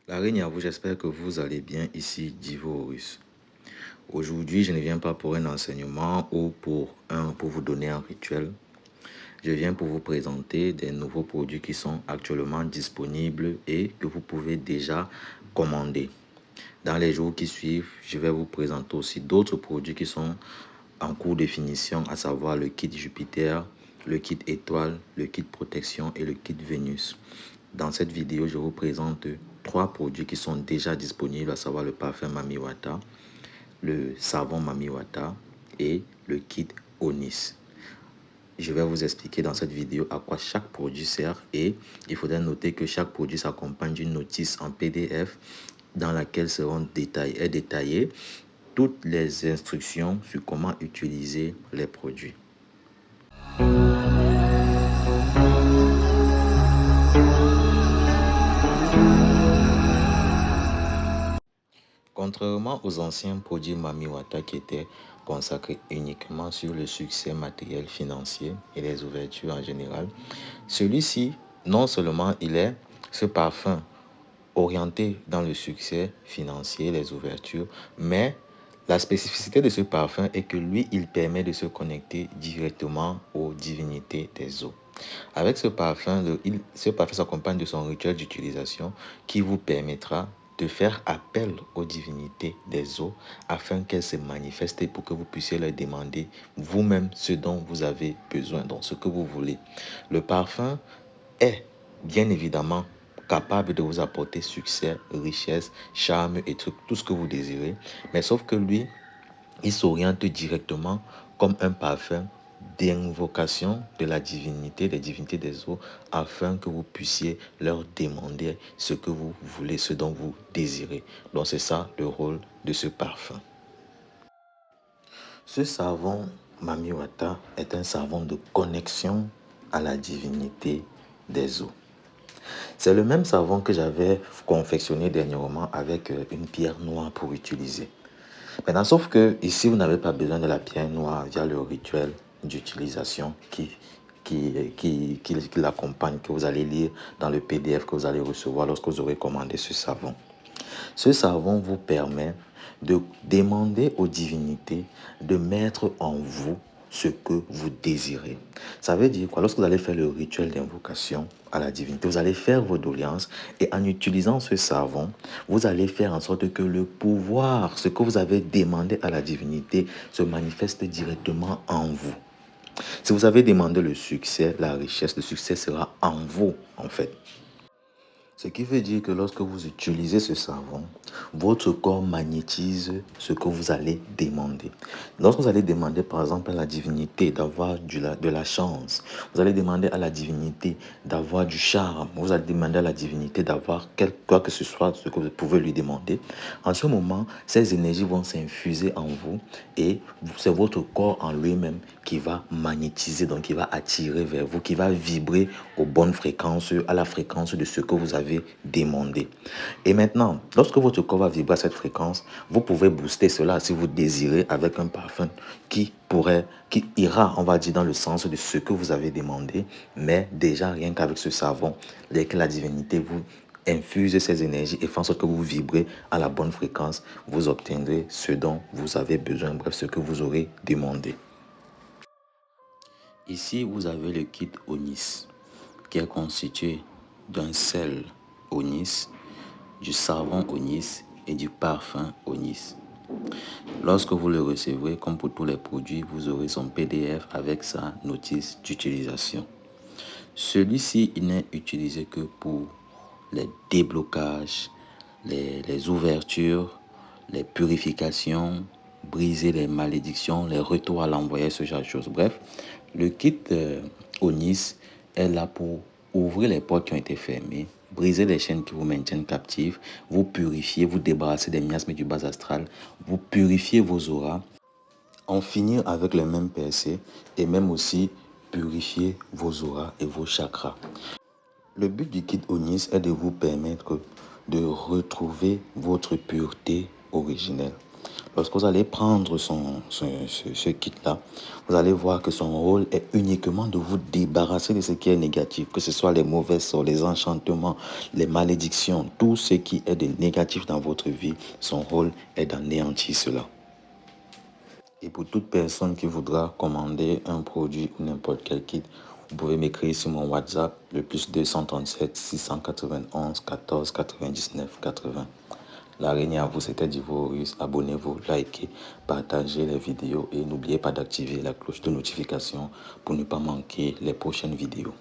La Reine à vous, j'espère que vous allez bien. Ici Divo Horus. Aujourd'hui, je ne viens pas pour un enseignement ou pour vous donner un rituel. Je viens pour vous présenter des nouveaux produits qui sont actuellement disponibles et que vous pouvez déjà commander. Dans les jours qui suivent, je vais vous présenter aussi d'autres produits qui sont en cours de finition, à savoir le kit Jupiter, le kit étoile, le kit protection et le kit Vénus. Dans cette vidéo, je vous présente 3 produits qui sont déjà disponibles, à savoir le parfum Mami Wata, le savon Mami Wata et le kit Onis. Je vais vous expliquer dans cette vidéo à quoi chaque produit sert et il faudrait noter que chaque produit s'accompagne d'une notice en PDF dans laquelle seront détaillées toutes les instructions sur comment utiliser les produits. Contrairement aux anciens produits Mami Wata qui étaient consacrés uniquement sur le succès matériel financier et les ouvertures en général, celui-ci, non seulement il est ce parfum orienté dans le succès financier, les ouvertures, mais la spécificité de ce parfum est que lui, il permet de se connecter directement aux divinités des eaux. Avec ce parfum, ce parfum s'accompagne de son rituel d'utilisation qui vous permettra de faire appel aux divinités des eaux afin qu'elles se manifestent et pour que vous puissiez leur demander vous-même ce dont vous avez besoin, donc ce que vous voulez. Le parfum est bien évidemment capable de vous apporter succès, richesse, charme et tout ce que vous désirez, mais sauf que lui, il s'oriente directement comme un parfum d'invocation de la divinité, des divinités des eaux, afin que vous puissiez leur demander ce que vous voulez, ce dont vous désirez. Donc c'est ça le rôle de ce parfum. Ce savon Mami Wata est un savon de connexion à la divinité des eaux. C'est le même savon que j'avais confectionné dernièrement avec une pierre noire pour utiliser. Maintenant, sauf que ici, vous n'avez pas besoin de la pierre noire via le rituel d'utilisation qui l'accompagne, que vous allez lire dans le PDF que vous allez recevoir lorsque vous aurez commandé ce savon. Ce savon vous permet de demander aux divinités de mettre en vous ce que vous désirez. Ça veut dire quoi? Lorsque vous allez faire le rituel d'invocation à la divinité, vous allez faire vos doléances et en utilisant ce savon, vous allez faire en sorte que le pouvoir, ce que vous avez demandé à la divinité, se manifeste directement en vous. Si vous avez demandé le succès, la richesse, le succès sera en vous en fait. Ce qui veut dire que lorsque vous utilisez ce savon, votre corps magnétise ce que vous allez demander. Lorsque vous allez demander par exemple à la divinité d'avoir de la chance, vous allez demander à la divinité d'avoir du charme, vous allez demander à la divinité d'avoir quoi que ce soit, ce que vous pouvez lui demander. En ce moment, ces énergies vont s'infuser en vous et c'est votre corps en lui-même qui va magnétiser, donc qui va attirer vers vous, qui va vibrer aux bonnes fréquences, à la fréquence de ce que vous avez demandé. Et maintenant, lorsque votre corps va vibrer à cette fréquence, vous pouvez booster cela si vous désirez avec un parfum qui ira, on va dire, dans le sens de ce que vous avez demandé, mais déjà rien qu'avec ce savon, dès que la divinité vous infuse ces énergies et fait en sorte que vous vibrez à la bonne fréquence, vous obtiendrez ce dont vous avez besoin, bref, ce que vous aurez demandé. Ici, vous avez le kit Onis, qui est constitué d'un sel Onis, du savon Onis et du parfum Onis. Lorsque vous le recevrez, comme pour tous les produits, vous aurez son PDF avec sa notice d'utilisation. Celui-ci, il n'est utilisé que pour les déblocages, les ouvertures, les purifications, briser les malédictions, les retours à l'envoyé, ce genre de choses. Bref, le kit Onis est là pour ouvrir les portes qui ont été fermées, briser les chaînes qui vous maintiennent captifs, vous purifier, vous débarrasser des miasmes et du bas astral, vous purifier vos auras, en finir avec les mêmes percées et même aussi purifier vos auras et vos chakras. Le but du kit Onis est de vous permettre de retrouver votre pureté originelle. Lorsque vous allez prendre ce kit-là, vous allez voir que son rôle est uniquement de vous débarrasser de ce qui est négatif, que ce soit les mauvais sorts, les enchantements, les malédictions, tout ce qui est de négatif dans votre vie, son rôle est d'anéantir cela. Et pour toute personne qui voudra commander un produit ou n'importe quel kit, vous pouvez m'écrire sur mon WhatsApp, le plus 237 691 14 99 80. L'araignée à vous, c'était Divorus. Abonnez-vous, likez, partagez les vidéos et n'oubliez pas d'activer la cloche de notification pour ne pas manquer les prochaines vidéos.